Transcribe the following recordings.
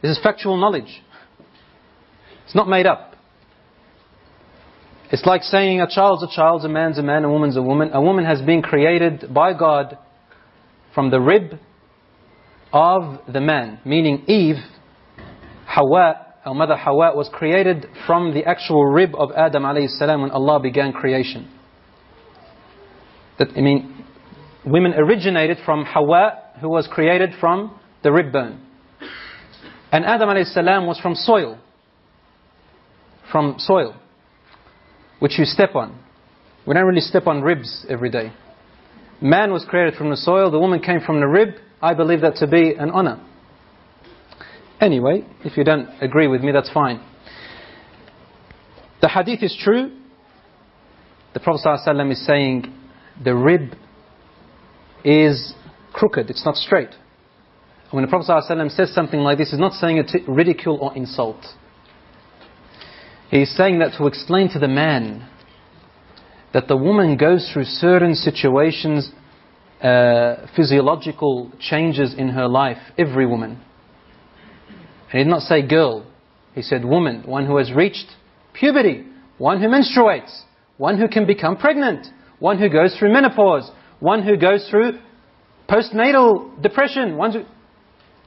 This is factual knowledge. It's not made up. It's like saying a child's a child, a man's a man, a woman's a woman. A woman has been created by God from the rib of the man. Meaning Eve, Hawa, our mother Hawa, was created from the actual rib of Adam alayhi salam when Allah began creation. Women originated from Hawa, who was created from the rib bone. And Adam alayhi salam was from soil. From soil, which you step on. We don't really step on ribs every day. Man was created from the soil, the woman came from the rib. I believe that to be an honor. Anyway, if you don't agree with me, that's fine. The hadith is true. The Prophet ﷺ is saying the rib is crooked, it's not straight. When the Prophet ﷺ says something like this, he's not saying it to ridicule or insult. He's saying that to explain to the man that the woman goes through certain situations, physiological changes in her life, every woman. And he did not say girl, he said woman, one who has reached puberty, one who menstruates, one who can become pregnant, one who goes through menopause, one who goes through postnatal depression.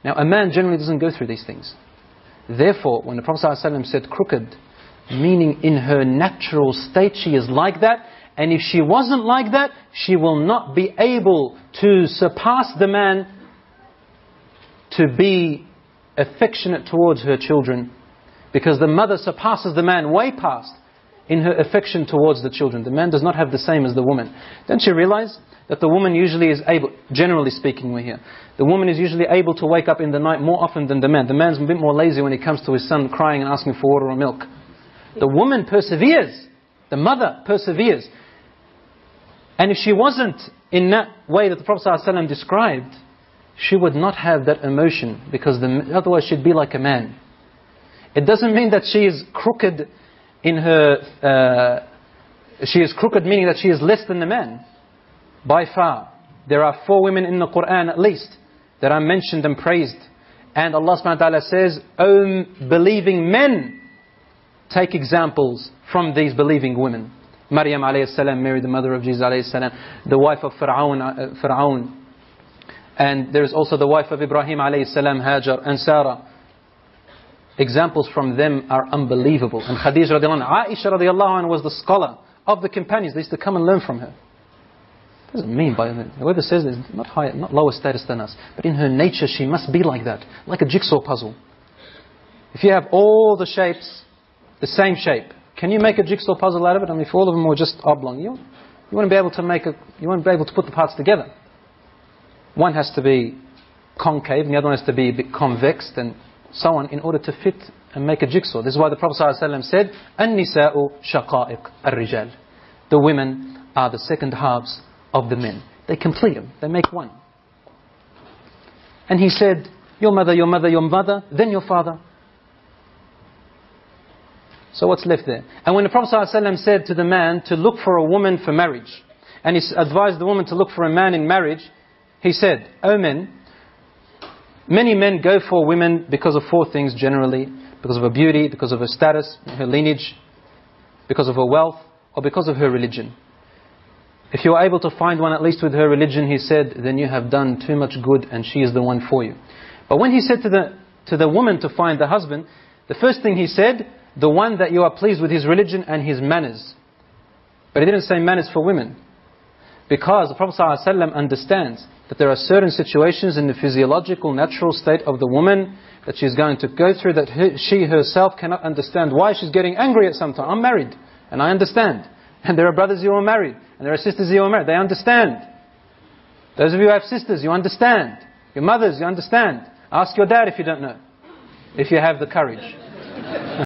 Now a man generally doesn't go through these things. Therefore, when the Prophet ﷺ said crooked, meaning in her natural state she is like that, and if she wasn't like that, she will not be able to surpass the man to be affectionate towards her children, because the mother surpasses the man way past in her affection towards the children. The man does not have the same as the woman. Don't you realize that the woman usually is able, generally speaking we're here, the woman is usually able to wake up in the night more often than the man. The man's a bit more lazy when he comes to his son crying and asking for water or milk. The woman perseveres. The mother perseveres. And if she wasn't in that way that the Prophet ﷺ described, she would not have that emotion, because otherwise she'd be like a man. It doesn't mean that she is crooked in her... she is crooked meaning that she is less than the man. By far. There are 4 women in the Quran at least that are mentioned and praised. And Allah subhanahu wa ta'ala says, O believing men, take examples from these believing women. Maryam alayhi salam, Mary the mother of Jesus alayhi salam, the wife of Fir'aun. And there is also the wife of Ibrahim alayhi salam, Hajar and Sarah. Examples from them are unbelievable. And Khadija radiallahu anha, Aisha radiallahu anha was the scholar of the companions. They used to come and learn from her. Doesn't mean by whoever says this, not higher, not lower status than us, but in her nature she must be like that, like a jigsaw puzzle. If you have all the shapes the same shape, can you make a jigsaw puzzle out of it? I mean, if all of them were just oblong, you wouldn't be able to put the parts together. One has to be concave, and the other one has to be a bit convex, and so on, in order to fit and make a jigsaw. This is why the Prophet ﷺ said, "An-nisa'u shaqa'iq ar-rijal." The women are the second halves of the men. They complete them. They make one. And he said, your mother, your mother, your mother, then your father. So what's left there? And when the Prophet ﷺ said to the man to look for a woman for marriage, and he advised the woman to look for a man in marriage, he said, O men, many men go for women because of 4 things generally: because of her beauty, because of her status, her lineage, because of her wealth, or because of her religion. If you are able to find one at least with her religion, he said, then you have done too much good and she is the one for you. But when he said to the woman to find the husband, the first thing he said, the one that you are pleased with his religion and his manners. But he didn't say manners for women. Because the Prophet ﷺ understands that there are certain situations in the physiological, natural state of the woman that she's going to go through, that she herself cannot understand why she's getting angry at some time. I'm married and I understand. And there are brothers who are married, and there are sisters who are married. They understand. Those of you who have sisters, you understand. Your mothers, you understand. Ask your dad if you don't know. If you have the courage.